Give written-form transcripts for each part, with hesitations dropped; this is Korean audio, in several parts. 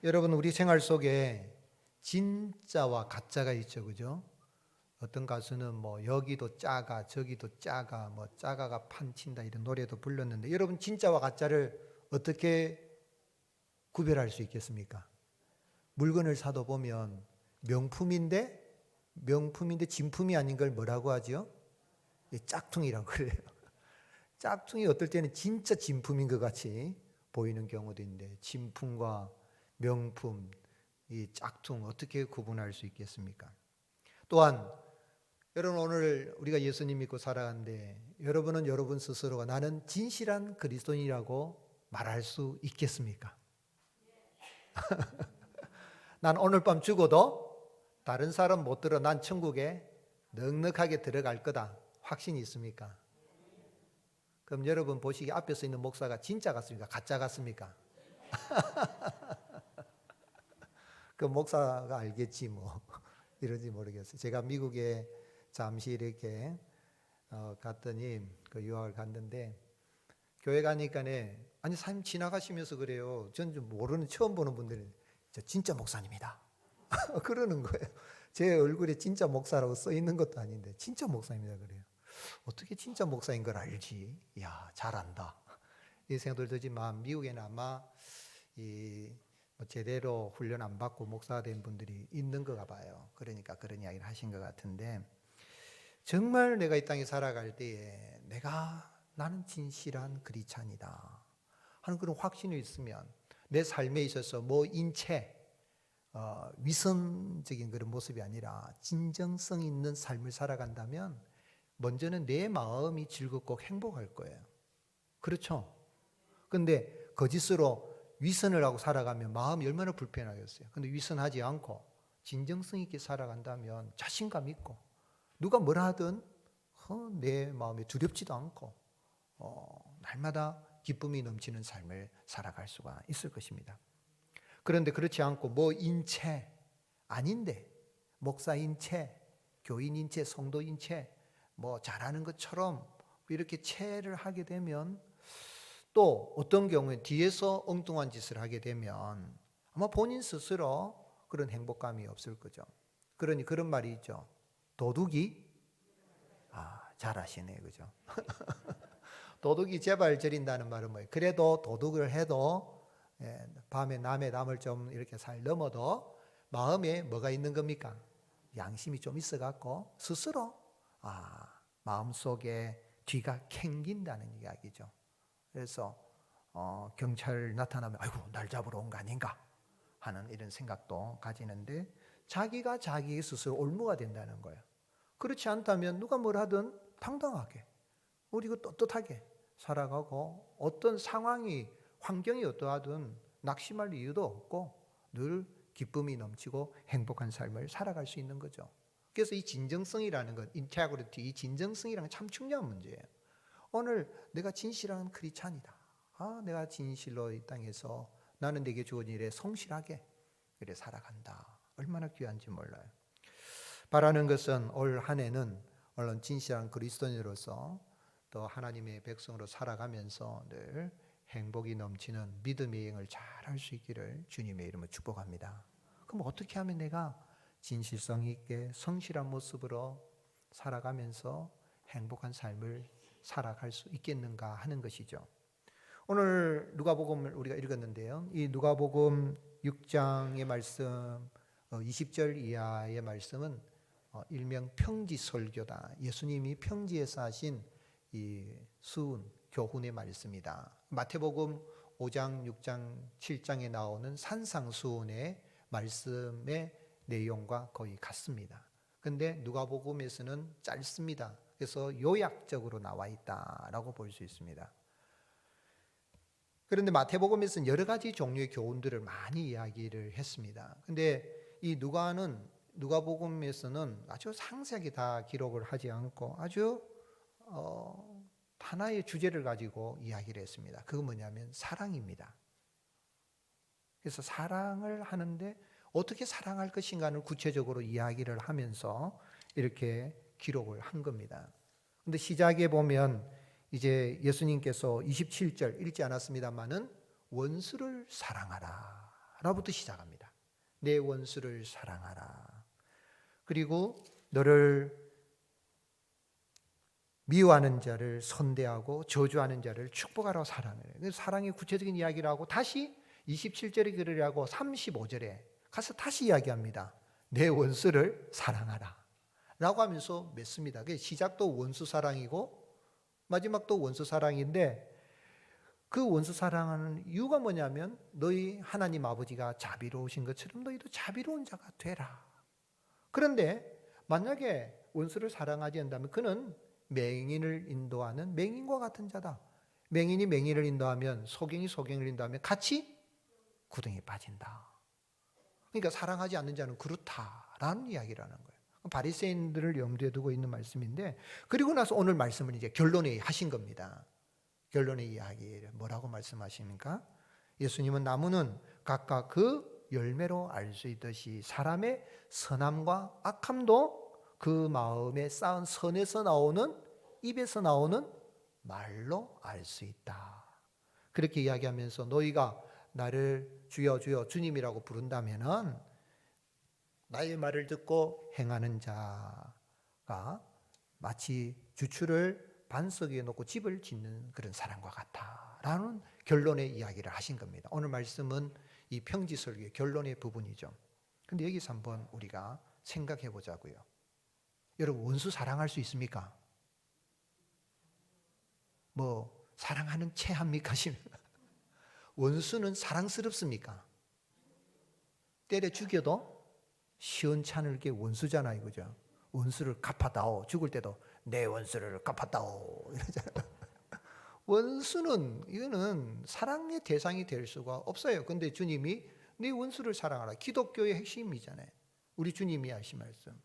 여러분, 우리 생활 속에 진짜와 가짜가 있죠, 그죠? 어떤 가수는 뭐 여기도 짜가 저기도 짜가 뭐 짜가가 판친다 이런 노래도 불렀는데, 여러분 진짜와 가짜를 어떻게 구별할 수 있겠습니까? 물건을 사도 보면 명품인데 진품이 아닌 걸 뭐라고 하죠? 짝퉁이라고 그래요. 짝퉁이 어떨 때는 진짜 진품인 것 같이 보이는 경우도 있는데, 진품과 명품, 이 짝퉁 어떻게 구분할 수 있겠습니까? 또한 여러분, 오늘 우리가 예수님 믿고 살아가는데 여러분은 여러분 스스로가 나는 진실한 그리스도인이라고 말할 수 있겠습니까? 난 오늘 밤 죽어도 다른 사람 못 들어 난 천국에 넉넉하게 들어갈 거다 확신이 있습니까? 그럼 여러분 보시기에 앞에 서 있는 목사가 진짜 같습니까? 가짜 같습니까? 그 목사가 알겠지 뭐. 이런지 모르겠어요. 제가 미국에 잠시 이렇게 갔더니 그 유학을 갔는데, 교회 가니까네, 아니 사님 지나가시면서 그래요. 전 좀 모르는 처음 보는 분들이 저 진짜 목사님이다 그러는 거예요. 제 얼굴에 진짜 목사라고 써 있는 것도 아닌데 진짜 목사입니다 그래요. 어떻게 진짜 목사인 걸 알지? 야, 잘한다. 이 생각들 들지만 미국에는 아마 뭐 제대로 훈련 안 받고 목사가 된 분들이 있는 거가 봐요. 그러니까 그런 이야기를 하신 것 같은데, 정말 내가 이 땅에 살아갈 때에 나는 진실한 크리스찬이다 하는 그런 확신이 있으면, 내 삶에 있어서 뭐 인체 위선적인 그런 모습이 아니라 진정성 있는 삶을 살아간다면 먼저는 내 마음이 즐겁고 행복할 거예요. 그렇죠? 근데 거짓으로 위선을 하고 살아가면 마음이 얼마나 불편하겠어요. 근데 위선하지 않고 진정성 있게 살아간다면 자신감 있고 누가 뭐라 하든 내 마음에 두렵지도 않고 날마다 기쁨이 넘치는 삶을 살아갈 수가 있을 것입니다. 그런데 그렇지 않고 뭐 인체 아닌데, 목사 인체, 교인 인체, 성도 인체 뭐 잘하는 것처럼 이렇게 체를 하게 되면, 또 어떤 경우에 뒤에서 엉뚱한 짓을 하게 되면 아마 본인 스스로 그런 행복감이 없을 거죠. 그러니 그런 말이 있죠. 도둑이 잘하시네, 그죠? 도둑이 제발 저린다는 말은 뭐예요? 그래도 도둑을 해도 밤에 남의 남을 좀 이렇게 살 넘어도 마음에 뭐가 있는 겁니까? 양심이 좀 있어 갖고 스스로 마음속에 뒤가 캥긴다는 이야기죠. 그래서 경찰 나타나면 아이고 날 잡으러 온 거 아닌가 하는 이런 생각도 가지는데, 자기가 자기 스스로 올무가 된다는 거예요. 그렇지 않다면 누가 뭘 하든 당당하게 우리가 떳떳하게 살아가고, 어떤 상황이 환경이 어떠하든 낙심할 이유도 없고 늘 기쁨이 넘치고 행복한 삶을 살아갈 수 있는 거죠. 그래서 이 진정성이라는 것, 인테그리티, 이 진정성이라는 건 참 중요한 문제예요. 오늘 내가 진실한 크리스찬이다. 내가 진실로 이 땅에서 나는 내게 주어진 일에 성실하게 그래 살아간다. 얼마나 귀한지 몰라요. 바라는 것은 올 한 해는 물론 진실한 그리스도인으로서 또 하나님의 백성으로 살아가면서 늘 행복이 넘치는 믿음의 여행을 잘 할 수 있기를 주님의 이름으로 축복합니다. 그럼 어떻게 하면 내가 진실성 있게 성실한 모습으로 살아가면서 행복한 삶을 살아갈 수 있겠는가 하는 것이죠. 오늘 누가복음을 우리가 읽었는데요. 이 누가복음 6장의 말씀 20절 이하의 말씀은 일명 평지 설교다. 예수님이 평지에서 하신 이 수훈, 교훈의 말씀이다. 마태복음 5장, 6장, 7장에 나오는 산상수훈의 말씀의 내용과 거의 같습니다. 근데 누가복음에서는 짧습니다. 그래서 요약적으로 나와 있다라고 볼 수 있습니다. 그런데 마태복음에서는 여러 가지 종류의 교훈들을 많이 이야기를 했습니다. 근데 이 누가복음에서는 아주 상세하게 다 기록을 하지 않고 아주 하나의 주제를 가지고 이야기를 했습니다. 그건 뭐냐면 사랑입니다. 그래서 사랑을 하는데 어떻게 사랑할 것인가를 구체적으로 이야기를 하면서 이렇게 기록을 한 겁니다. 근데 시작에 보면 이제 예수님께서 27절 읽지 않았습니다만은 원수를 사랑하라 라부터 시작합니다. 내 원수를 사랑하라. 그리고 너를 미워하는 자를 선대하고 저주하는 자를 축복하라고 사랑해요. 사랑의 구체적인 이야기를 하고 다시 27절에 그러려 하고 35절에 가서 다시 이야기합니다. 내 원수를 사랑하라 라고 하면서 맺습니다. 시작도 원수 사랑이고 마지막도 원수 사랑인데, 그 원수 사랑하는 이유가 뭐냐면 너희 하나님 아버지가 자비로우신 것처럼 너희도 자비로운 자가 되라. 그런데 만약에 원수를 사랑하지 않는다면 그는 맹인을 인도하는 맹인과 같은 자다. 맹인이 맹인을 인도하면 소경이 소경을 인도하면 같이 구덩이에 빠진다. 그러니까 사랑하지 않는 자는 그렇다라는 이야기라는 거예요. 바리새인들을 염두에 두고 있는 말씀인데, 그리고 나서 오늘 말씀을 이제 결론에 하신 겁니다. 결론의 이야기를 뭐라고 말씀하십니까? 예수님은 나무는 각각 그 열매로 알 수 있듯이 사람의 선함과 악함도 그 마음에 쌓은 선에서 나오는, 입에서 나오는 말로 알 수 있다. 그렇게 이야기하면서 너희가 나를 주여 주여 주님이라고 부른다면은 나의 말을 듣고 행하는 자가 마치 주추를 반석 위에 놓고 집을 짓는 그런 사람과 같다라는 결론의 이야기를 하신 겁니다. 오늘 말씀은 이 평지설교의 결론의 부분이죠. 근데 여기서 한번 우리가 생각해 보자고요. 여러분, 원수 사랑할 수 있습니까? 뭐 사랑하는 채 합니까? 원수는 사랑스럽습니까? 때려 죽여도 시원찮을게 원수잖아요, 그죠? 원수를 갚아다오. 죽을 때도 내 원수를 갚았다오 이러잖아요. 원수는 이거는 사랑의 대상이 될 수가 없어요. 근데 주님이 네 원수를 사랑하라. 기독교의 핵심이잖아요. 우리 주님이 하신 말씀.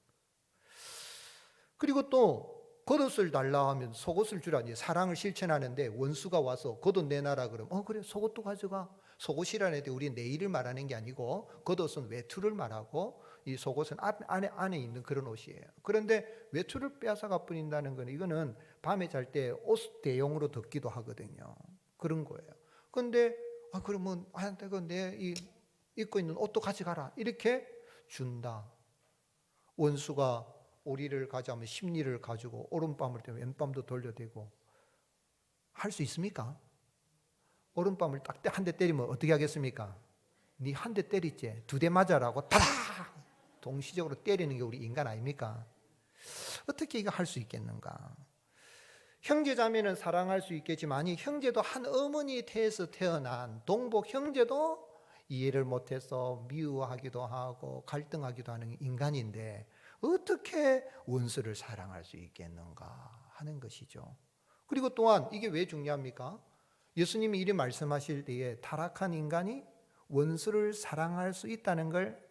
그리고 또 겉옷을 달라 하면 속옷을 주라니, 사랑을 실천하는데 원수가 와서 겉옷 내놔라 그러면 그래 속옷도 가져가. 속옷이라는 데 우리 내일을 말하는 게 아니고 겉옷은 외투를 말하고 이 속옷은 안에 있는 그런 옷이에요. 그런데 외투를 빼앗아가 버린다는 건 이거는 밤에 잘 때 옷 대용으로 덮기도 하거든요. 그런 거예요. 그런데 그러면 내 입고 있는 옷도 가져가라 이렇게 준다. 원수가 오리를 가져가면 십리를 가지고 오른밤을 때면 왼밤도 돌려대고 할 수 있습니까? 오른밤을 딱 한 대 때리면 어떻게 하겠습니까? 네 한 대 때리지, 두 대 맞아라고 타다 동시적으로 때리는 게 우리 인간 아닙니까? 어떻게 이거 할 수 있겠는가? 형제 자매는 사랑할 수 있겠지만 형제도 한 어머니 태에서 태어난 동복 형제도 이해를 못해서 미워하기도 하고 갈등하기도 하는 인간인데 어떻게 원수를 사랑할 수 있겠는가 하는 것이죠. 그리고 또한 이게 왜 중요합니까? 예수님이 이리 말씀하실 때에 타락한 인간이 원수를 사랑할 수 있다는 걸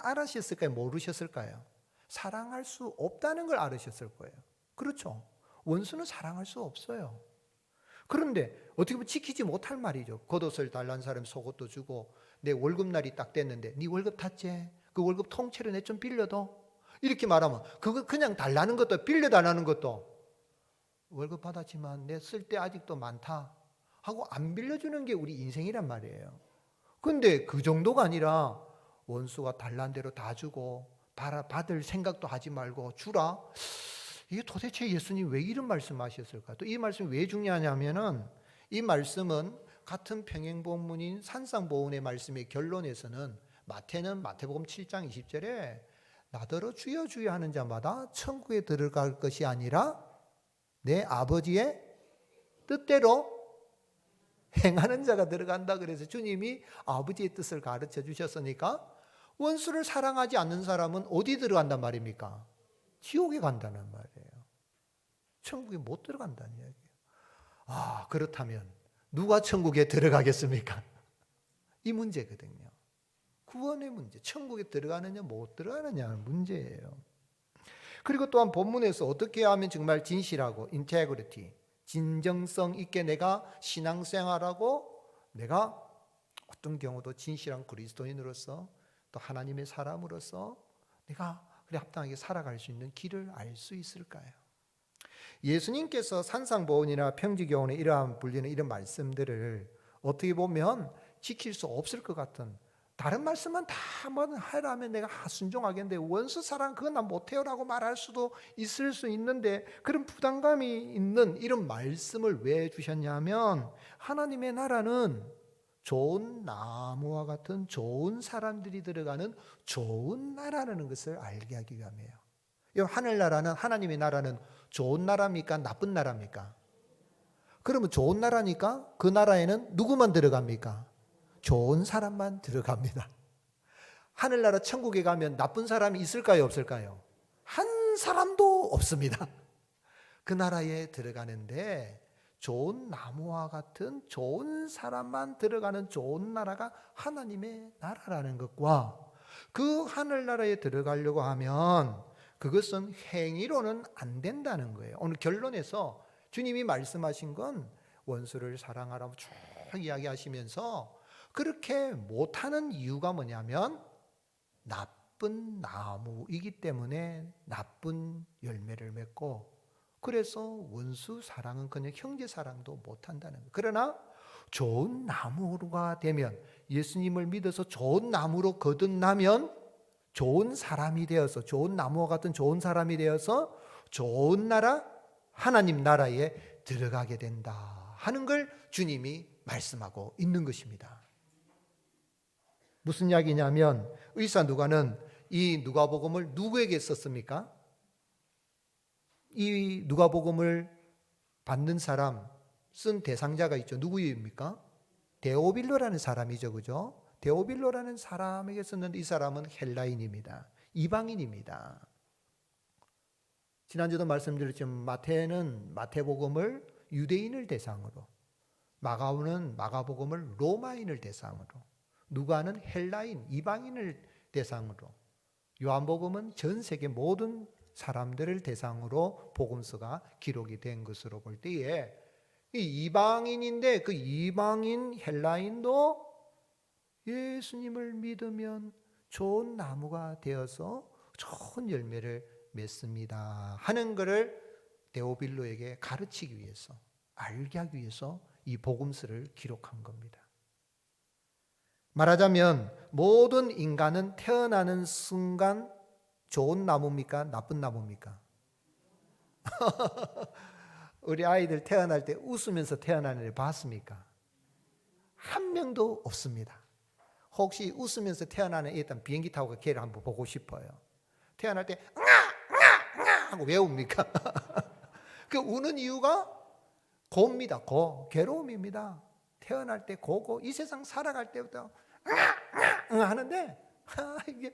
알으셨을까요? 모르셨을까요? 사랑할 수 없다는 걸 알으셨을 거예요. 그렇죠? 원수는 사랑할 수 없어요. 그런데 어떻게 보면 지키지 못할 말이죠. 겉옷을 달란 사람 속옷도 주고 내 월급날이 딱 됐는데 네 월급 탔지? 그 월급 통째로 내 좀 빌려도? 이렇게 말하면 그거 그냥 달라는 것도 빌려달라는 것도 월급 받았지만 내 쓸 때 아직도 많다 하고 안 빌려주는 게 우리 인생이란 말이에요. 근데 그 정도가 아니라 원수가 달란 대로 다 주고 받을 생각도 하지 말고 주라. 이게 도대체 예수님 왜 이런 말씀하셨을까? 또 이 말씀이 왜 중요하냐면은 이 말씀은 같은 평행본문인 산상보훈의 말씀의 결론에서는 마태는 마태복음 7장 20절에 나더러 주여 주여 하는 자마다 천국에 들어갈 것이 아니라 내 아버지의 뜻대로 행하는 자가 들어간다. 그래서 주님이 아버지의 뜻을 가르쳐 주셨으니까 원수를 사랑하지 않는 사람은 어디 들어간단 말입니까? 지옥에 간다는 말이에요. 천국에 못 들어간다는 이야기예요. 그렇다면 누가 천국에 들어가겠습니까? 이 문제거든요. 구원의 문제, 천국에 들어가느냐 못 들어가느냐는 문제예요. 그리고 또한 본문에서 어떻게 하면 정말 진실하고 integrity, 진정성 있게 내가 신앙생활하고 내가 어떤 경우도 진실한 그리스도인으로서 또 하나님의 사람으로서 내가 그래 합당하게 살아갈 수 있는 길을 알 수 있을까요? 예수님께서 산상보훈이나 평지교훈에 이러한 불리는 이런 말씀들을 어떻게 보면 지킬 수 없을 것 같은 다른 말씀은 다 뭐 하라면 내가 순종하겠는데 원수 사랑 그건 난 못해요라고 말할 수도 있을 수 있는데 그런 부담감이 있는 이런 말씀을 왜 주셨냐면 하나님의 나라는 좋은 나무와 같은 좋은 사람들이 들어가는 좋은 나라라는 것을 알게 하기 위함이에요. 이 하늘나라는 하나님의 나라는 좋은 나라입니까? 나쁜 나라입니까? 그러면 좋은 나라니까 그 나라에는 누구만 들어갑니까? 좋은 사람만 들어갑니다. 하늘나라 천국에 가면 나쁜 사람이 있을까요? 없을까요? 한 사람도 없습니다. 그 나라에 들어가는데 좋은 나무와 같은 좋은 사람만 들어가는 좋은 나라가 하나님의 나라라는 것과 그 하늘나라에 들어가려고 하면 그것은 행위로는 안 된다는 거예요. 오늘 결론에서 주님이 말씀하신 건 원수를 사랑하라고 쭉 이야기하시면서 그렇게 못하는 이유가 뭐냐면 나쁜 나무이기 때문에 나쁜 열매를 맺고 그래서 원수 사랑은 그냥 형제 사랑도 못한다는 거예요. 그러나 좋은 나무가 되면 예수님을 믿어서 좋은 나무로 거듭나면 좋은 사람이 되어서 좋은 나무와 같은 좋은 사람이 되어서 좋은 나라 하나님 나라에 들어가게 된다 하는 걸 주님이 말씀하고 있는 것입니다. 무슨 이야기냐면 의사 누가는 이 누가복음을 누구에게 썼습니까? 이 누가복음을 받는 사람 쓴 대상자가 있죠. 누구입니까? 데오빌로라는 사람이죠. 그죠? 데오빌로라는 사람에게 썼는데 이 사람은 헬라인입니다. 이방인입니다. 지난주도 말씀드렸지만 마태는 마태복음을 유대인을 대상으로, 마가오는 마가복음을 로마인을 대상으로, 누가는 헬라인, 이방인을 대상으로, 요한복음은 전 세계 모든 사람들을 대상으로 복음서가 기록이 된 것으로 볼 때에 이 이방인인데 그 이방인 헬라인도 예수님을 믿으면 좋은 나무가 되어서 좋은 열매를 맺습니다 하는 것을 데오빌로에게 가르치기 위해서, 알게 하기 위해서 이 복음서를 기록한 겁니다. 말하자면 모든 인간은 태어나는 순간 좋은 나무입니까? 나쁜 나무입니까? 우리 아이들 태어날 때 웃으면서 태어나는 애 봤습니까? 한 명도 없습니다. 혹시 웃으면서 태어나는 애 일단 비행기 타고 걔를 한번 보고 싶어요. 태어날 때 응아 하고 왜 웁니까? 그 우는 이유가 고입니다. 괴로움입니다. 태어날 때 고고 이 세상 살아갈 때부터 응아 하는데 이게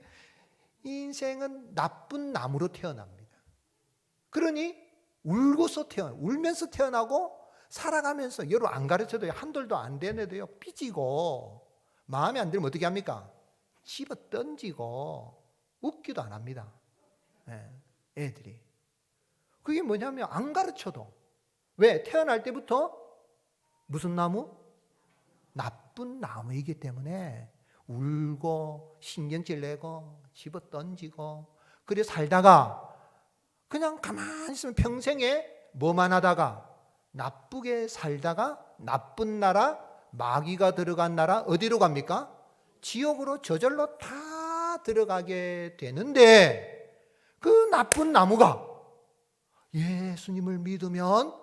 인생은 나쁜 나무로 태어납니다. 그러니 울면서 태어나고 살아가면서 여러분 안 가르쳐도 한돌도 안 되는데요 삐지고 마음에 안 들면 어떻게 합니까? 집어 던지고 웃기도 안 합니다. 애들이. 그게 뭐냐면 안 가르쳐도. 왜? 태어날 때부터 무슨 나무? 나쁜 나무이기 때문에 울고 신경질 내고 집어 던지고 그래 살다가 그냥 가만히 있으면 평생에 뭐만 하다가 나쁘게 살다가 나쁜 나라 마귀가 들어간 나라 어디로 갑니까? 지옥으로 저절로 다 들어가게 되는데 그 나쁜 나무가 예수님을 믿으면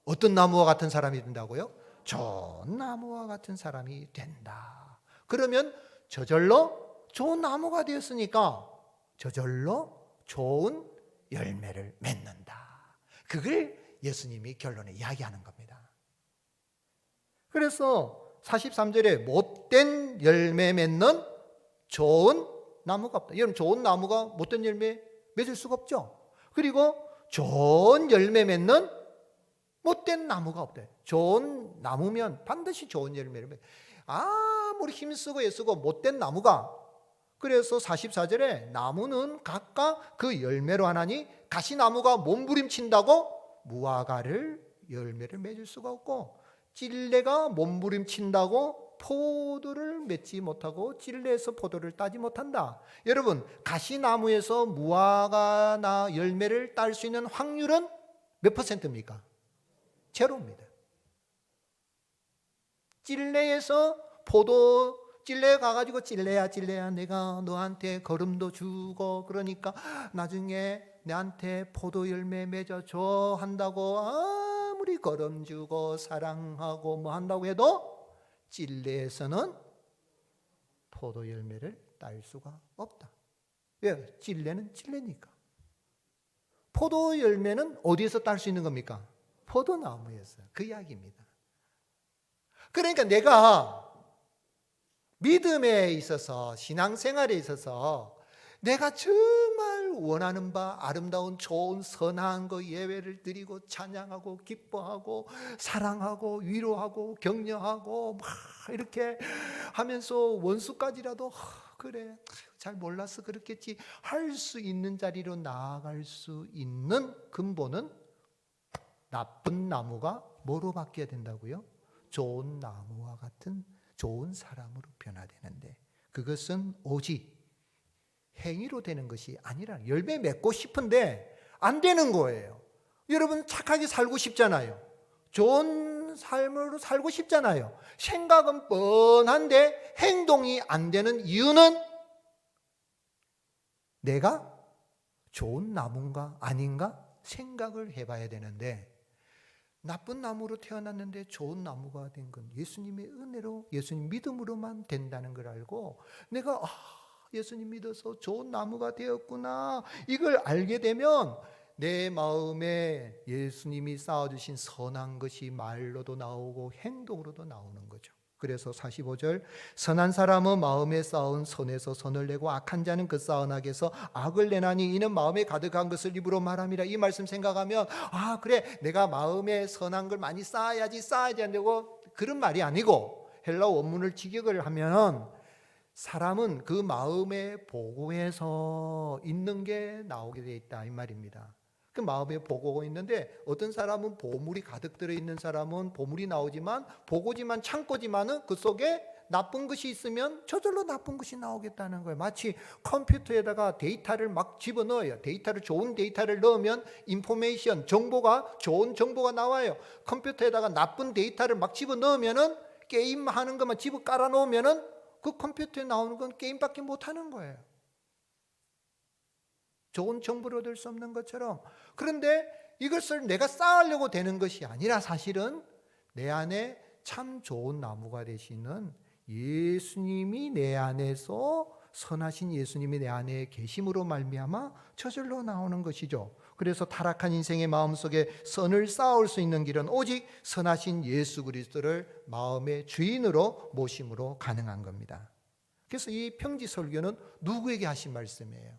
어떤 나무와 같은 사람이 된다고요? 좋은 나무와 같은 사람이 된다. 그러면 저절로 좋은 나무가 되었으니까 저절로 좋은 열매를 맺는다. 그걸 예수님이 결론에 이야기하는 겁니다. 그래서 43절에 못된 열매 맺는 좋은 나무가 없다. 여러분 좋은 나무가 못된 열매 맺을 수가 없죠. 그리고 좋은 열매 맺는 못된 나무가 없대. 좋은 나무면 반드시 좋은 열매를 맺. 아무리 힘쓰고 애쓰고 못된 나무가 그래서 44절에 나무는 각각 그 열매로 하나니 가시나무가 몸부림친다고 무화과를 열매를 맺을 수가 없고 찔레가 몸부림친다고 포도를 맺지 못하고 찔레에서 포도를 따지 못한다. 여러분 가시나무에서 무화과나 열매를 딸 수 있는 확률은 몇 퍼센트입니까? 제로입니다. 찔레에서 포도 찔레 가가지고 찔레야 내가 너한테 거름도 주고 그러니까 나중에 내한테 포도 열매 맺어줘 한다고 아무리 거름 주고 사랑하고 뭐 한다고 해도 찔레에서는 포도 열매를 딸 수가 없다. 왜? 찔레는 찔레니까. 포도 열매는 어디에서 딸 수 있는 겁니까? 포도나무에서. 그 이야기입니다. 그러니까 내가 믿음에 있어서 신앙생활에 있어서 내가 정말 원하는 바 아름다운 좋은 선한 거 예배를 드리고 찬양하고 기뻐하고 사랑하고 위로하고 격려하고 막 이렇게 하면서 원수까지라도 그래 잘 몰라서 그렇겠지 할 수 있는 자리로 나아갈 수 있는 근본은 나쁜 나무가 뭐로 바뀌어야 된다고요? 좋은 나무와 같은 좋은 사람으로 변화되는데 그것은 오직 행위로 되는 것이 아니라 열매 맺고 싶은데 안 되는 거예요. 여러분 착하게 살고 싶잖아요. 좋은 삶으로 살고 싶잖아요. 생각은 뻔한데 행동이 안 되는 이유는 내가 좋은 나무인가 아닌가 생각을 해봐야 되는데 나쁜 나무로 태어났는데 좋은 나무가 된 건 예수님의 은혜로 예수님 믿음으로만 된다는 걸 알고 내가 예수님 믿어서 좋은 나무가 되었구나 이걸 알게 되면 내 마음에 예수님이 쌓아주신 선한 것이 말로도 나오고 행동으로도 나오는 거죠. 그래서 45절 선한 사람은 마음에 쌓은 선에서 선을 내고 악한 자는 그 쌓은 악에서 악을 내나니 이는 마음에 가득한 것을 입으로 말함이라. 이 말씀 생각하면 그래 내가 마음에 선한 걸 많이 쌓아야지 안 되고 그런 말이 아니고 헬라 원문을 직역을 하면 사람은 그 마음의 보고에서 있는 게 나오게 돼 있다 이 말입니다. 그 마음에 보고가 있는데 어떤 사람은 보물이 가득 들어있는 사람은 보물이 나오지만 보고지만 창고지만은 그 속에 나쁜 것이 있으면 저절로 나쁜 것이 나오겠다는 거예요. 마치 컴퓨터에다가 데이터를 막 집어넣어요. 좋은 데이터를 넣으면 인포메이션, 좋은 정보가 나와요. 컴퓨터에다가 나쁜 데이터를 막 집어넣으면은 게임하는 것만 집어 깔아놓으면은 그 컴퓨터에 나오는 건 게임밖에 못하는 거예요. 좋은 정보를 얻을 수 없는 것처럼. 그런데 이것을 내가 쌓으려고 되는 것이 아니라 사실은 내 안에 참 좋은 나무가 되시는 예수님이 내 안에서 선하신 예수님이 내 안에 계심으로 말미암아 저절로 나오는 것이죠. 그래서 타락한 인생의 마음속에 선을 쌓을 수 있는 길은 오직 선하신 예수 그리스도를 마음의 주인으로 모심으로 가능한 겁니다. 그래서 이 평지 설교는 누구에게 하신 말씀이에요?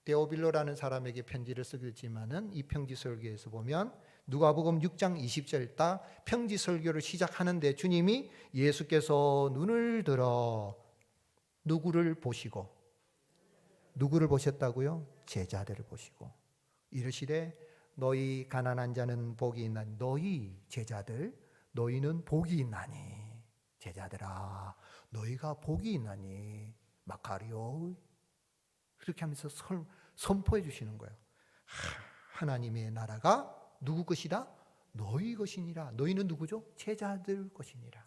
데오빌로라는 사람에게 편지를 쓰게 됐지만은 이 평지 설교에서 보면 누가복음 6장 20절 딱 평지 설교를 시작하는데 주님이 예수께서 눈을 들어 누구를 보시고 누구를 보셨다고요? 제자들을 보시고 이르시되 너희 가난한 자는 복이 있나니 너희 제자들 너희는 복이 있나니 제자들아 너희가 복이 있나니 마카리오 그렇게 하면서 선포해 주시는 거예요. 하나님의 나라가 누구 것이다? 너희 것이니라. 너희는 누구죠? 제자들 것이니라.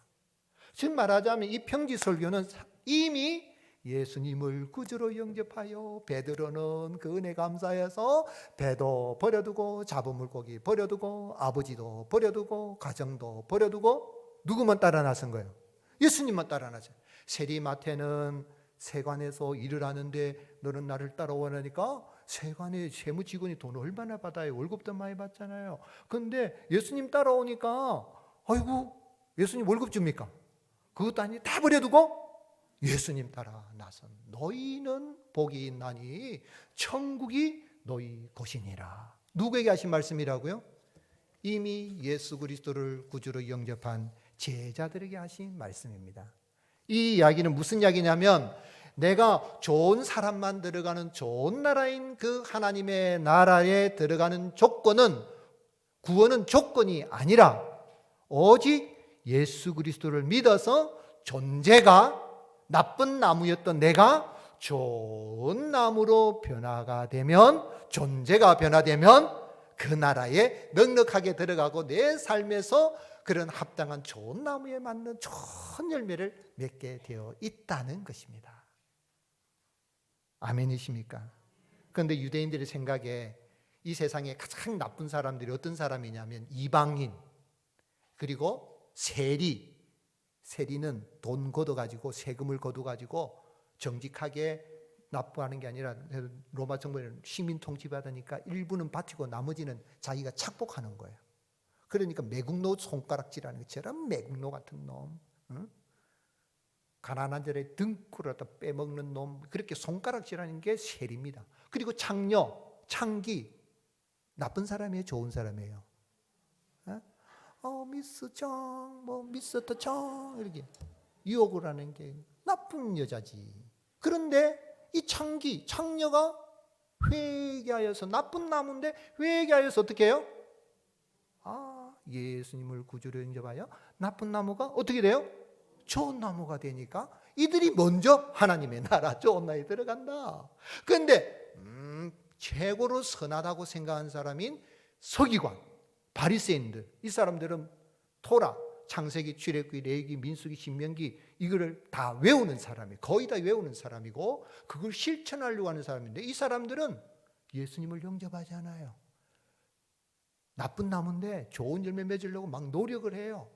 즉 말하자면 이 평지 설교는 이미 예수님을 구주로 영접하여 베드로는 그 은혜 감사해서 배도 버려두고 잡은 물고기 버려두고 아버지도 버려두고 가정도 버려두고 누구만 따라 나선 거예요? 예수님만 따라 나서. 세리마태는 세관에서 일을 하는데 너는 나를 따라오라니까 세관의 세무 직원이 돈 얼마나 받아요? 월급도 많이 받잖아요. 그런데 예수님 따라오니까 아이고 예수님 월급 줍니까? 그것도 아니 다 버려두고 예수님 따라 나선 너희는 복이 있나니 천국이 너희 것이니라. 누구에게 하신 말씀이라고요? 이미 예수 그리스도를 구주로 영접한 제자들에게 하신 말씀입니다. 이 이야기는 무슨 이야기냐면 내가 좋은 사람만 들어가는 좋은 나라인 그 하나님의 나라에 들어가는 조건은 구원은 조건이 아니라 오직 예수 그리스도를 믿어서 존재가 나쁜 나무였던 내가 좋은 나무로 변화가 되면 존재가 변화되면 그 나라에 넉넉하게 들어가고 내 삶에서 그런 합당한 좋은 나무에 맞는 좋은 열매를 맺게 되어 있다는 것입니다. 아멘이십니까? 그런데 유대인들의 생각에 이 세상에 가장 나쁜 사람들이 어떤 사람이냐면 이방인, 그리고 세리. 세리는 돈 걷어가지고 세금을 걷어가지고 정직하게 납부하는 게 아니라 로마 정부는 시민 통치받으니까 일부는 바치고 나머지는 자기가 착복하는 거예요. 그러니까 매국노 손가락질하는 것처럼 매국노 같은 놈, 응? 가난한 자의 등골을 갖다 빼먹는 놈, 그렇게 손가락질하는 게 세리입니다. 그리고 창녀, 창기, 나쁜 사람이에요, 좋은 사람이에요? 미스 정, 미스터 정, 이렇게 유혹을 하는 게 나쁜 여자지. 그런데 이 창기, 창녀가 회개하여서, 나쁜 나무인데 회개하여서 어떻게 해요? 예수님을 구주로 영접하여 나쁜 나무가 어떻게 돼요? 좋은 나무가 되니까 이들이 먼저 하나님의 나라, 좋은 나라에 들어간다. 그런데 최고로 선하다고 생각한 사람인 서기관, 바리새인들, 이 사람들은 토라, 창세기, 출애굽기, 레위기, 민수기, 신명기 이거를 다 외우는 사람이에요. 거의 다 외우는 사람이고 그걸 실천하려고 하는 사람인데 이 사람들은 예수님을 영접하지 않아요. 나쁜 나무인데 좋은 열매 맺으려고 막 노력을 해요.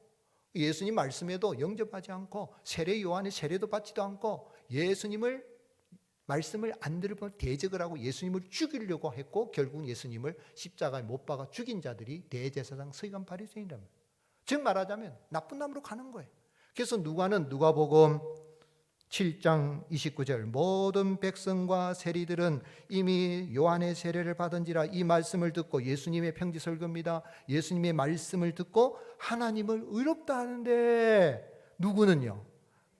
예수님 말씀에도 영접하지 않고 세례 요한의 세례도 받지도 않고 예수님을 말씀을 안 들으면 대적을 하고 예수님을 죽이려고 했고 결국 예수님을 십자가에 못 박아 죽인 자들이 대제사장 서기관 바리새인이랍니다. 즉 말하자면 나쁜 나무로 가는 거예요. 그래서 누가복음 7장 29절 모든 백성과 세리들은 이미 요한의 세례를 받은지라 이 말씀을 듣고 예수님의 평지 설교입니다. 예수님의 말씀을 듣고 하나님을 의롭다 하는데 누구는요?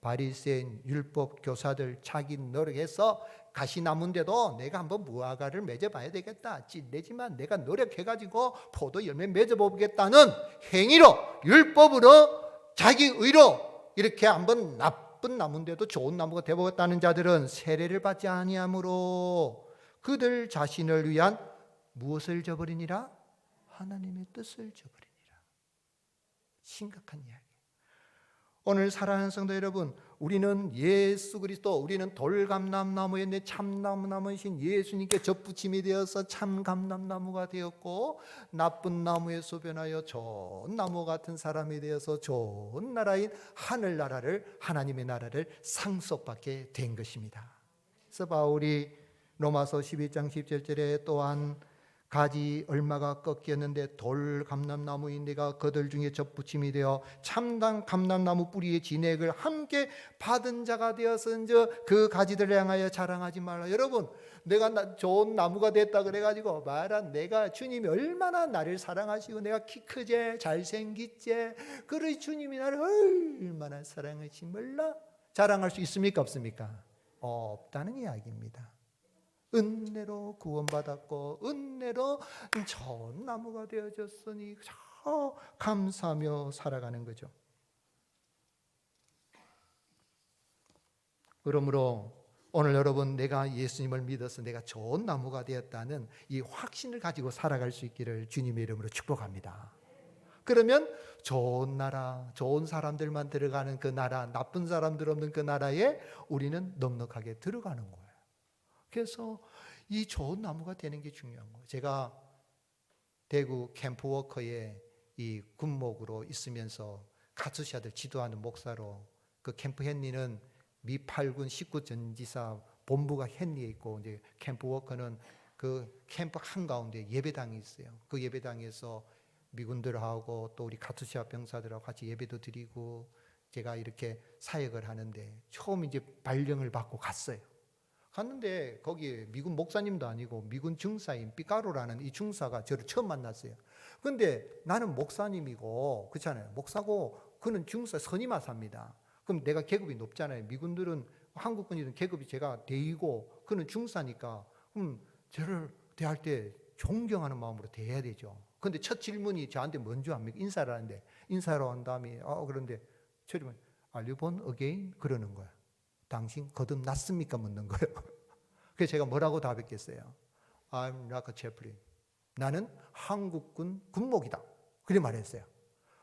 바리새인 율법 교사들 자기 노력해서 가시나무인데도 내가 한번 무화과를 맺어봐야 되겠다. 찔내지만 내가 노력해가지고 포도 열매 맺어보겠다는 행위로 율법으로 자기 의로 이렇게 한번 나쁜 나무인데도 좋은 나무가 되어보겠다는 자들은 세례를 받지 아니하므로 그들 자신을 위한 무엇을 저버리니라? 하나님의 뜻을 저버리니라. 심각한 이야기. 오늘 사랑하는 성도 여러분, 우리는 예수 그리스도, 우리는 돌감람나무에 내 참나무이신 예수님께 접붙임이 되어서 참감람나무가 되었고 나쁜 나무에서 변하여 좋은 나무 같은 사람이 되어서 좋은 나라인 하늘나라를, 하나님의 나라를 상속받게 된 것입니다. 그래서 바울이 로마서 12장 17절에 또한 가지 얼마가 꺾였는데 돌 감람나무인 내가 그들 중에 접붙임이 되어 참당 감람나무 뿌리의 진액을 함께 받은 자가 되어서 이제 그 가지들을 향하여 자랑하지 말라. 여러분, 내가 좋은 나무가 됐다 그래가지고 내가 주님이 얼마나 나를 사랑하시고 내가 키 크제 잘생기제 그래 주님이 나를 얼마나 사랑하시 몰라 자랑할 수 있습니까 없습니까? 없다는 이야기입니다. 은혜로 구원받았고 은혜로 좋은 나무가 되어졌으니 감사하며 살아가는 거죠. 그러므로 오늘 여러분 내가 예수님을 믿어서 내가 좋은 나무가 되었다는 이 확신을 가지고 살아갈 수 있기를 주님의 이름으로 축복합니다. 그러면 좋은 나라, 좋은 사람들만 들어가는 그 나라, 나쁜 사람들 없는 그 나라에 우리는 넉넉하게 들어가는 거예요. 그래서 이 좋은 나무가 되는 게 중요한 거예요. 제가 대구 캠프워커에 이 군목으로 있으면서 가투시아들 지도하는 목사로 그 캠프 헨리는 미 8군 19 전지사 본부가 헨리에 있고 이제 캠프워커는 그 캠프 한가운데 예배당이 있어요. 그 예배당에서 미군들하고 또 우리 가투시아 병사들하고 같이 예배도 드리고 제가 이렇게 사역을 하는데 처음 이제 발령을 받고 갔어요. 갔는데 거기 미군 목사님도 아니고 미군 중사인 삐까로라는 이 중사가 저를 처음 만났어요. 근데 나는 목사님이고 그렇잖아요. 목사고 그는 중사 선임하사입니다. 그럼 내가 계급이 높잖아요. 미군들은 한국군이든 계급이 제가 대위고 그는 중사니까 그럼 저를 대할 때 존경하는 마음으로 대해야 되죠. 근데 첫 질문이 저한테 뭔지 압니까? 인사를 하는데 인사를 한 다음에 그런데 저리면 Are you born again? 그러는 거야. 당신 거듭났습니까? 묻는 거예요. 그래서 제가 뭐라고 답했겠어요? I'm like a chaplain. 나는 한국군 군목이다. 그렇게 말했어요.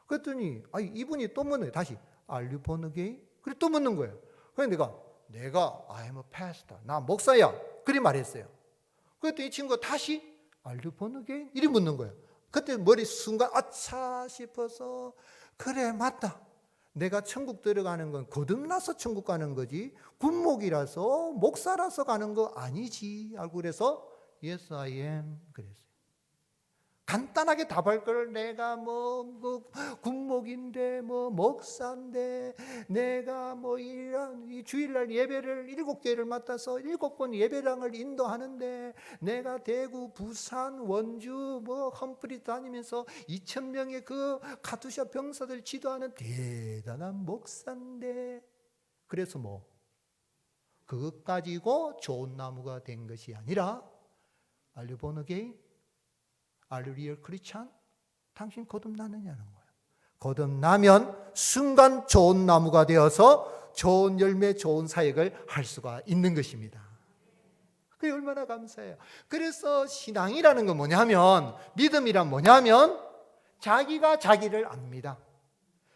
그랬더니 이분이 또 묻는 거예요. 다시 Are you born again? 그래 또 묻는 거예요. 그래서 내가 I am a pastor. 나 목사야. 그리 말했어요. 그랬더니 이 친구가 다시 Are you born again? 이리 묻는 거예요. 그때 머리 순간 아차 싶어서 그래 맞다. 내가 천국 들어가는 건 거듭나서 천국 가는 거지 군목이라서 목사라서 가는 거 아니지 알고 그래서 Yes I am 그랬어요. 간단하게 답할 걸 내가 군목인데 목사인데 내가 이런 이 주일날 예배를 7개를 맡아서 7번 예배당을 인도하는데 내가 대구, 부산, 원주 험프리 다니면서 2,000명의 그 카투샤 병사들 지도하는 대단한 목사인데 그래서 그것 가지고 좋은 나무가 된 것이 아니라 Are you born again? Are you real Christian? 당신 거듭나느냐는 거예요. 거듭나면 순간 좋은 나무가 되어서 좋은 열매, 좋은 사역을 할 수가 있는 것입니다. 그게 얼마나 감사해요. 그래서 신앙이라는 건 뭐냐면, 믿음이란 뭐냐면 자기가 자기를 압니다.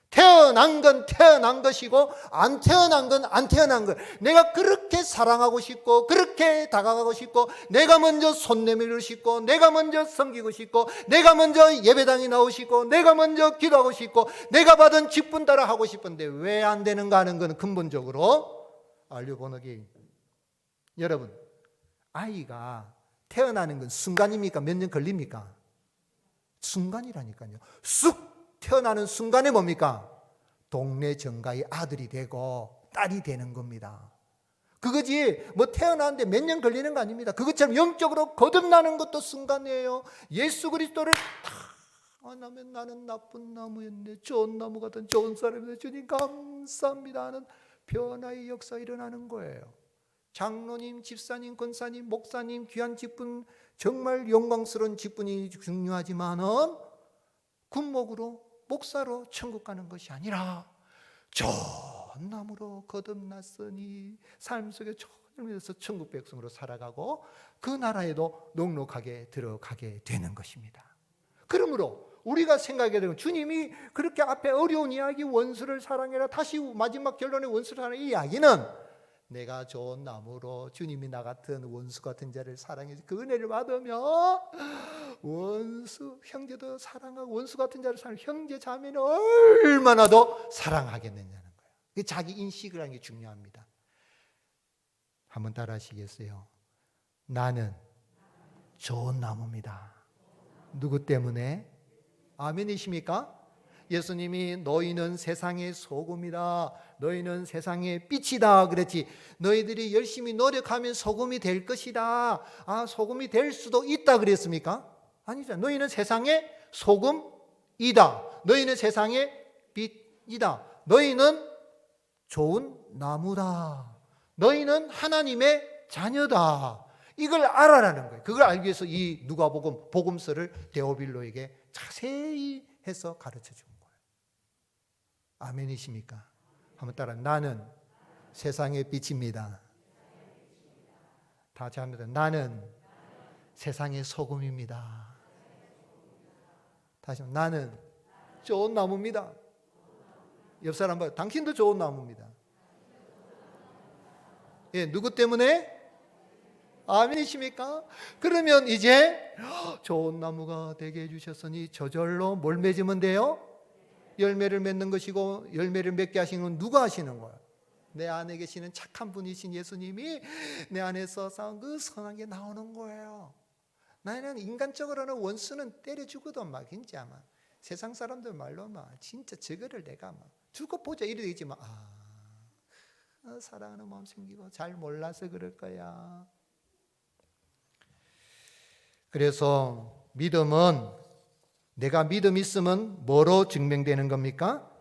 태어난 건 태어난 것이고 안 태어난 건 안 태어난 거예요. 내가 그렇게 사랑하고 싶고 그렇게 다가가고 싶고 내가 먼저 손 내밀고 싶고 내가 먼저 섬기고 싶고 내가 먼저 예배당에 나오고 싶고 내가 먼저 기도하고 싶고 내가 받은 직분 따라 하고 싶은데 왜 안 되는가 하는 건 근본적으로 Are you born again? 여러분, 아이가 태어나는 건 순간입니까? 몇 년 걸립니까? 순간이라니까요. 쑥 태어나는 순간에 뭡니까? 동네 정가의 아들이 되고 딸이 되는 겁니다. 그거지 태어나는데 몇 년 걸리는 거 아닙니다. 그것처럼 영적으로 거듭나는 것도 순간이에요. 예수 그리스도를 다 안하면 나는 나쁜 나무였네, 좋은 나무 같은 좋은 사람이네, 주님 감사합니다 하는 변화의 역사가 일어나는 거예요. 장로님, 집사님, 권사님, 목사님 귀한 직분, 정말 영광스러운 직분이 중요하지만은 군목으로 목사로 천국 가는 것이 아니라 좋은 나무로 거듭났으니 삶 속에 좋은 일에서 천국 백성으로 살아가고 그 나라에도 넉넉하게 들어가게 되는 것입니다. 그러므로 우리가 생각해야 되는 주님이 그렇게 앞에 어려운 이야기 원수를 사랑해라 다시 마지막 결론의 원수를 사랑해라 이 이야기는 내가 좋은 나무로 주님이 나 같은 원수 같은 자를 사랑해서 그 은혜를 받으며 원수 형제도 사랑하고 원수 같은 자를 사랑하고 형제 자매는 얼마나 더 사랑하겠느냐는 거예요. 자기 인식을 하는 게 중요합니다. 한번 따라 하시겠어요? 나는 좋은 나무입니다. 누구 때문에? 아멘이십니까? 예수님이 너희는 세상의 소금이다, 너희는 세상의 빛이다 그랬지. 너희들이 열심히 노력하면 소금이 될 것이다. 소금이 될 수도 있다 그랬습니까? 아니죠. 너희는 세상의 소금이다. 너희는 세상의 빛이다. 너희는 좋은 나무다. 너희는 하나님의 자녀다. 이걸 알아라는 거예요. 그걸 알기 위해서 이 누가복음 복음서를 데오빌로에게 자세히 해서 가르쳐 준 거예요. 아멘이십니까? 한번 따라. 나는 세상의 빛입니다. 다 같이 합니다. 나는 세상의 소금입니다. 다시 한번. 나는 좋은 나무입니다. 옆 사람 봐요. 당신도 좋은 나무입니다. 예, 누구 때문에? 아멘이십니까? 그러면 이제 좋은 나무가 되게 해주셨으니 저절로 뭘 맺으면 돼요? 열매를 맺는 것이고, 열매를 맺게 하시는 건 누가 하시는 거예요? 내 안에 계시는 착한 분이신 예수님이 내 안에서 쌓은 그 선한 게 나오는 거예요. 나는 인간적으로는 원수는 때려 죽어도 진짜 세상 사람들 말로 진짜 저거를 내가 두고 보자 이래 되지만 사랑하는 마음 생기고 잘 몰라서 그럴 거야. 그래서 믿음은 내가 믿음 있으면 뭐로 증명되는 겁니까?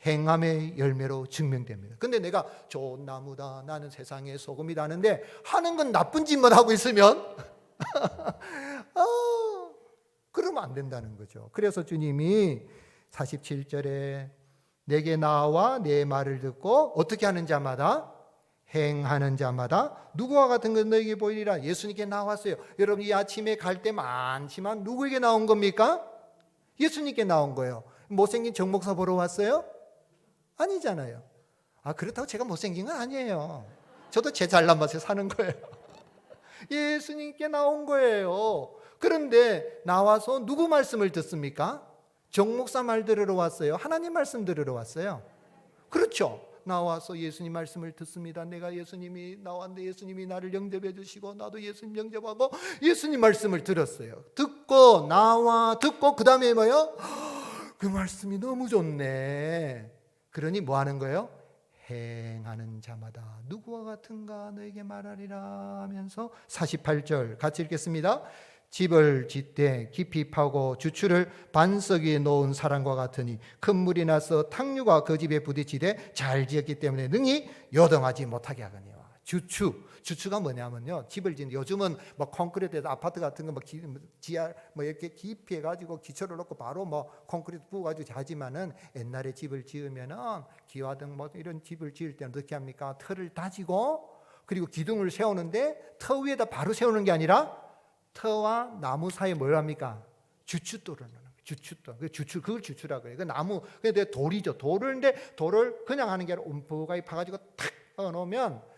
행함의 열매로 증명됩니다. 근데 내가 좋은 나무다, 나는 세상의 소금이다 하는데 하는 건 나쁜 짓만 하고 있으면 그러면 안 된다는 거죠. 그래서 주님이 47절에 내게 나와 내 말을 듣고 어떻게 하는 자마다 행하는 자마다 누구와 같은 것 너에게 보이리라. 예수님께 나왔어요. 여러분 이 아침에 갈 때 많지만 누구에게 나온 겁니까? 예수님께 나온 거예요. 못생긴 정 목사 보러 왔어요? 아니잖아요. 그렇다고 제가 못생긴 건 아니에요. 저도 제 잘난 맛에 사는 거예요. 예수님께 나온 거예요. 그런데 나와서 누구 말씀을 듣습니까? 정 목사 말 들으러 왔어요? 하나님 말씀 들으러 왔어요? 그렇죠. 나와서 예수님 말씀을 듣습니다. 내가 예수님이 나왔는데 예수님이 나를 영접해 주시고 나도 예수님 영접하고 예수님 말씀을 들었어요. 듣고 그 다음에 뭐요? 그 말씀이 너무 좋네. 그러니 뭐 하는 거예요? 행하는 자마다 누구와 같은가 너에게 말하리라 하면서 48절 같이 읽겠습니다. 집을 짓되 깊이 파고 주추를 반석 위에 놓은 사람과 같으니 큰 물이 나서 탕류가 그 집에 부딪히되 잘 지었기 때문에 능히 요동하지 못하게 하거니와. 주추가 뭐냐면요, 집을 짓는, 요즘은 뭐 콘크리트에서 아파트 같은 거 지하 이렇게 깊이 해가지고 기초를 놓고 바로 뭐 콘크리트 부어가지고 하지만은 옛날에 집을 지으면은 기와등 뭐 이런 집을 지을 때는 어떻게 합니까? 틀을 다지고 그리고 기둥을 세우는데 터 위에다 바로 세우는 게 아니라 터와 나무 사이에 뭘 합니까? 주춧돌을 넣는 거예요. 주춧돌. 그걸 주추라고 해요. 그 나무, 근데 돌이죠. 돌을 그냥 하는 게 아니라 움푹하게 파가지고 탁 넣으면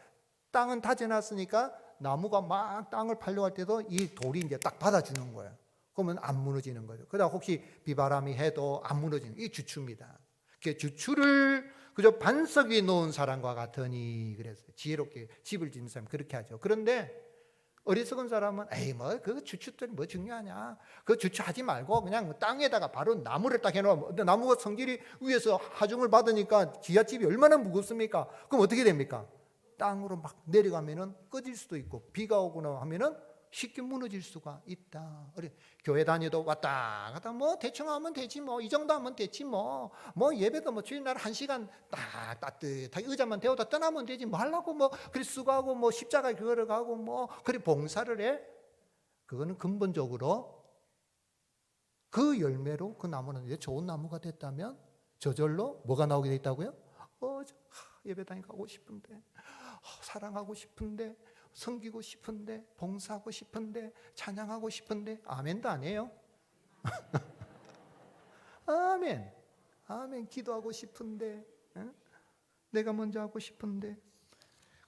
땅은 다져놨으니까 나무가 막 땅을 파려고 할 때도 이 돌이 이제 딱 받아주는 거예요. 그러면 안 무너지는 거죠. 그러다 혹시 비바람이 해도 안 무너지는, 이 주추입니다. 그 주추를 그저 반석 위에 놓은 사람과 같으니, 그래서 지혜롭게 집을 짓는 사람 그렇게 하죠. 그런데 어리석은 사람은 에이 뭐 그 주추들이 뭐 중요하냐, 그 주추하지 말고 그냥 땅에다가 바로 나무를 딱 해놓으면, 나무가 성질이 위에서 하중을 받으니까 기와집이 얼마나 무겁습니까? 그럼 어떻게 됩니까? 땅으로 막 내려가면은 꺼질 수도 있고, 비가 오거나 하면은 쉽게 무너질 수가 있다. 교회 다녀도 왔다 갔다 뭐 대충 하면 되지 뭐, 이 정도 하면 되지 뭐 예배도 뭐 주일날 1시간 딱 따뜻하게 의자만 대우다 떠나면 되지 뭐 하려고 뭐 그리 수고하고 뭐 십자가에 그거를 가고 뭐 그리 봉사를 해. 그거는 근본적으로 그 열매로 그 나무는 이제 좋은 나무가 됐다면 저절로 뭐가 나오게 돼 있다고요? 예배 다니 가고 싶은데, 사랑하고 싶은데, 섬기고 싶은데, 봉사하고 싶은데, 찬양하고 싶은데. 아멘도 안 해요. 아멘. 기도하고 싶은데, 내가 먼저 하고 싶은데.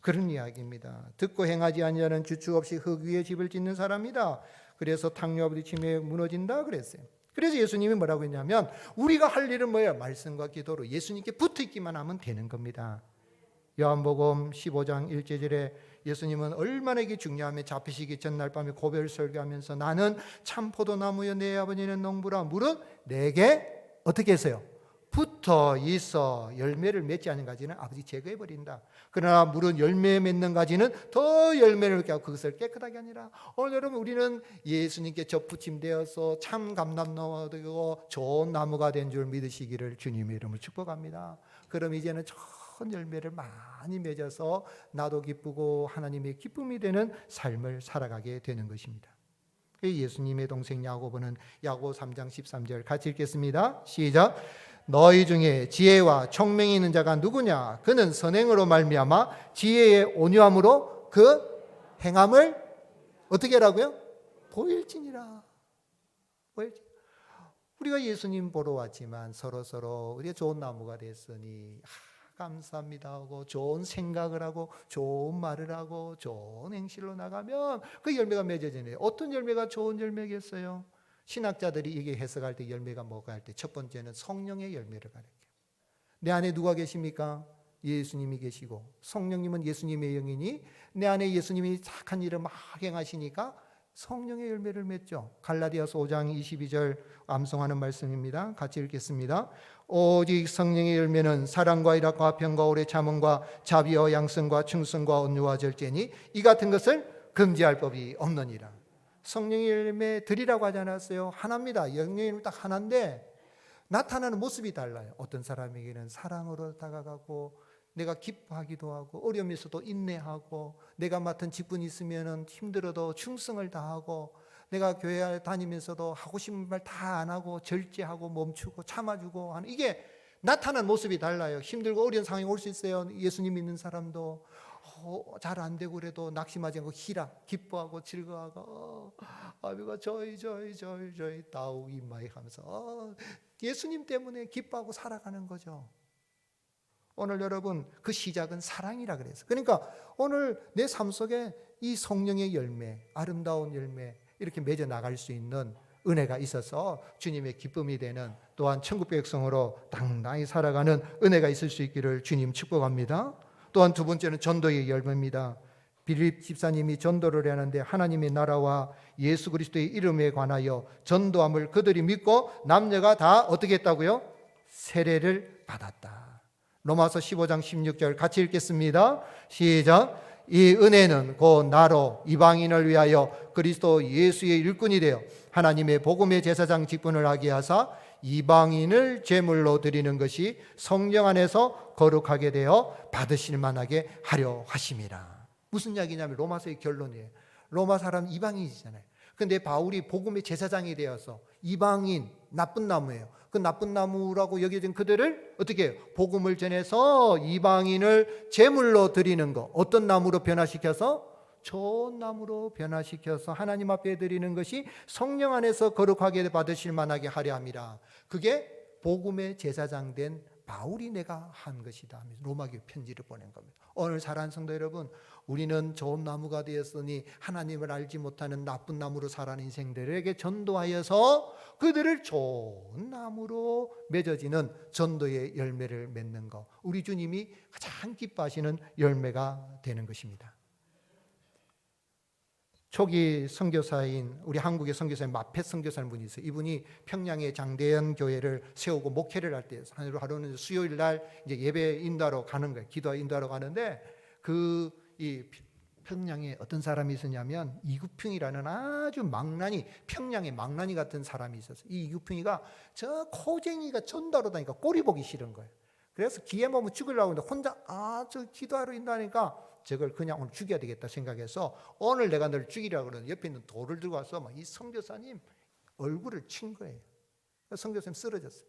그런 이야기입니다. 듣고 행하지 아니하는 주축 없이 흙 위에 집을 짓는 사람이다. 그래서 탕류가 부딪히며 무너진다 그랬어요. 그래서 예수님이 뭐라고 했냐면, 우리가 할 일은 뭐예요? 말씀과 기도로 예수님께 붙어 있기만 하면 되는 겁니다. 요한복음 15장 1절에 예수님은 얼마나 이게 중요하며 잡히시기 전날 밤에 고별 설교하면서 나는 참 포도나무여 내 아버지는 농부라, 물은 내게 어떻게 했어요? 붙어 있어 열매를 맺지 않는 가지는 아버지 제거해 버린다. 그러나 물은 열매 맺는 가지는 더 열매를 맺게 하고 그것을 깨끗하게 하니라. 오늘 여러분, 우리는 예수님께 접붙임되어서 참 감람나무가 되고 좋은 나무가 된 줄 믿으시기를 주님의 이름으로 축복합니다. 그럼 이제는 좋은 열매를 많이 맺어서 나도 기쁘고 하나님의 기쁨이 되는 삶을 살아가게 되는 것입니다. 예수님의 동생 야고보는 야고보 3장 13절 같이 읽겠습니다. 시작. 너희 중에 지혜와 총명이 있는 자가 누구냐? 그는 선행으로 말미암아 지혜의 온유함으로 그 행함을 어떻게 하라고요? 보일지니라. 우리가 예수님 보러 왔지만 서로 우리가 좋은 나무가 됐으니 감사합니다 하고 좋은 생각을 하고 좋은 말을 하고 좋은 행실로 나가면 그 열매가 맺어지네요. 어떤 열매가 좋은 열매겠어요? 신학자들이 이게 해석할 때 열매가 뭐가 할 때 첫 번째는 성령의 열매를 가르쳐요. 내 안에 누가 계십니까? 예수님이 계시고, 성령님은 예수님의 영이니 내 안에 예수님이 착한 일을 막 행하시니까 성령의 열매를 맺죠. 갈라디아서 5장 22절 암송하는 말씀입니다. 같이 읽겠습니다. 오직 성령의 열매는 사랑과 일학과 평과 오래 참음과 자비와 양성과 충성과 온유와 절제니 이 같은 것을 금지할 법이 없느니라. 성령의 열매 드리라고 하지 않았어요? 하나입니다. 성령의 열매 딱 하나인데 나타나는 모습이 달라요. 어떤 사람에게는 사랑으로 다가가고, 내가 기뻐하기도 하고, 어려움에서도 인내하고, 내가 맡은 직분이 있으면 힘들어도 충성을 다하고, 내가 교회 다니면서도 하고 싶은 말 다 안 하고 절제하고 멈추고 참아주고 하는, 이게 나타나는 모습이 달라요. 힘들고 어려운 상황이 올 수 있어요. 예수님 믿는 사람도 잘 안 되고 그래도 낙심하지 않고 기뻐하고 즐거워하고 아비가 저이 다우이 마이 하면서 예수님 때문에 기뻐하고 살아가는 거죠. 오늘 여러분 그 시작은 사랑이라 그래서 그러니까 오늘 내 삶 속에 이 성령의 열매, 아름다운 열매 이렇게 맺어 나갈 수 있는 은혜가 있어서 주님의 기쁨이 되는 또한 천국 백성으로 당당히 살아가는 은혜가 있을 수 있기를 주님 축복합니다. 또한 두 번째는 전도의 열매입니다. 빌립 집사님이 전도를 하는데 하나님의 나라와 예수 그리스도의 이름에 관하여 전도함을 그들이 믿고 남녀가 다 어떻게 했다고요? 세례를 받았다. 로마서 15장 16절 같이 읽겠습니다. 시작. 이 은혜는 곧 나로 이방인을 위하여 그리스도 예수의 일꾼이 되어 하나님의 복음의 제사장 직분을 하게 하사 이방인을 제물로 드리는 것이 성령 안에서 거룩하게 되어 받으실 만하게 하려 하심이라. 무슨 이야기냐면 로마서의 결론이에요. 로마 사람 이방인이잖아요. 근데 바울이 복음의 제사장이 되어서 이방인, 나쁜 나무예요. 그 나쁜 나무라고 여겨진 그들을 어떻게 해요? 복음을 전해서 이방인을 제물로 드리는 거. 어떤 나무로 변화시켜서? 좋은 나무로 변화시켜서 하나님 앞에 드리는 것이 성령 안에서 거룩하게 받으실 만하게 하려 함이라. 그게 복음의 제사장 된 바울이 내가 한 것이다 하면서 로마교회 편지를 보낸 겁니다. 오늘 사랑하는 성도 여러분, 우리는 좋은 나무가 되었으니 하나님을 알지 못하는 나쁜 나무로 살아가는 인생들에게 전도하여서 그들을 좋은 나무로 맺어지는 전도의 열매를 맺는 것, 우리 주님이 가장 기뻐하시는 열매가 되는 것입니다. 초기 선교사인 우리 한국의 선교사인 마펫 선교사님 분이 있어요. 이분이 평양의 장대현 교회를 세우고 목회를 할 때 하루는 수요일 날 이제 예배 인도하러 가는 거예요. 기도 인도하러 가는데 이 평양에 어떤 사람이 있었냐면 이구평이라는 아주 망나니, 평양의 망나니 같은 사람이 있었어요. 이 이구평이가 저 코쟁이가 전도하러 다니까 꼴이 보기 싫은 거예요. 그래서 기회 보면 죽으려고 하는데 혼자 저 기도하러 인도하니까 저걸 그냥 오늘 죽여야 되겠다 생각해서 오늘 내가 너를 죽이려고 그러는 옆에 있는 돌을 들고 와서 막 이 선교사님 얼굴을 친 거예요. 선교사님 쓰러졌어요.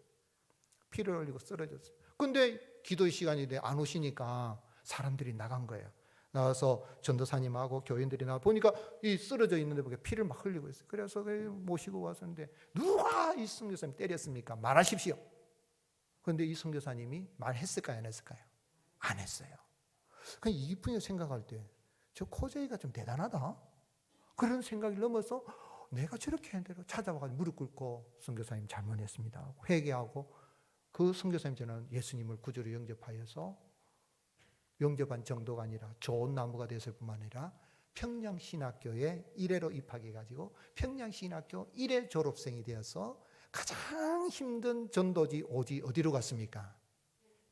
피를 흘리고 쓰러졌어요. 근데 기도의 시간이 돼 안 오시니까 사람들이 나간 거예요. 나와서 전도사님하고 교인들이 나와 보니까 이 쓰러져 있는데 피를 막 흘리고 있어요. 그래서 모시고 왔었는데 누가 이 선교사님 때렸습니까? 말하십시오. 그런데 이 선교사님이 말했을까요? 안 했을까요? 안 했어요. 그냥 이분이 생각할 때 저 코제이가 좀 대단하다 그런 생각이 넘어서 내가 저렇게 한 대로 찾아와가지고 무릎 꿇고 선교사님 잘못했습니다 회개하고 그 선교사님 저는 예수님을 구주로 영접하여서 영접한 정도가 아니라 좋은 나무가 됐을 뿐만 아니라 평양신학교에 1회로 입학해가지고 평양신학교 1회 졸업생이 되어서 가장 힘든 전도지 어디로 갔습니까?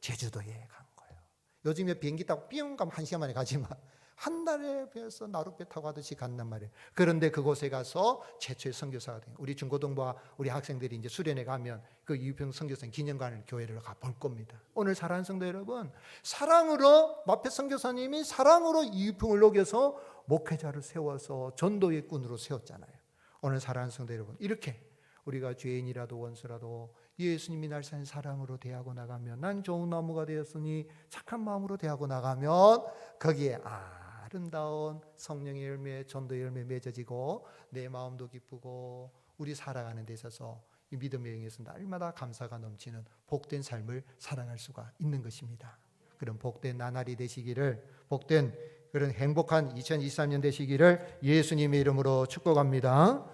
제주도에 간 거예요. 요즘에 비행기 타고 삥 가면 1시간 만에 가지만 한 달에 배워서 나룻배 타고 가듯이 간단 말이에요. 그런데 그곳에 가서 최초의 선교사가 된 우리 중고등부와 우리 학생들이 이제 수련회 가면 그 이유평 선교사님 기념관을 교회를 가 볼 겁니다. 오늘 사랑하는 성도 여러분, 사랑으로 마펫 선교사님이 사랑으로 이유평을 녹여서 목회자를 세워서 전도의 꾼으로 세웠잖아요. 오늘 사랑하는 성도 여러분, 이렇게 우리가 죄인이라도 원수라도 예수님이 날 사는 사랑으로 대하고 나가면 난 좋은 나무가 되었으니 착한 마음으로 대하고 나가면 거기에 아름다운 성령의 열매, 전도의 열매 맺어지고 내 마음도 기쁘고 우리 살아가는 데 있어서 이 믿음의 영에서 날마다 감사가 넘치는 복된 삶을 살아갈 수가 있는 것입니다. 그런 복된 나날이 되시기를, 복된 그런 행복한 2023년 되시기를 예수님의 이름으로 축복합니다.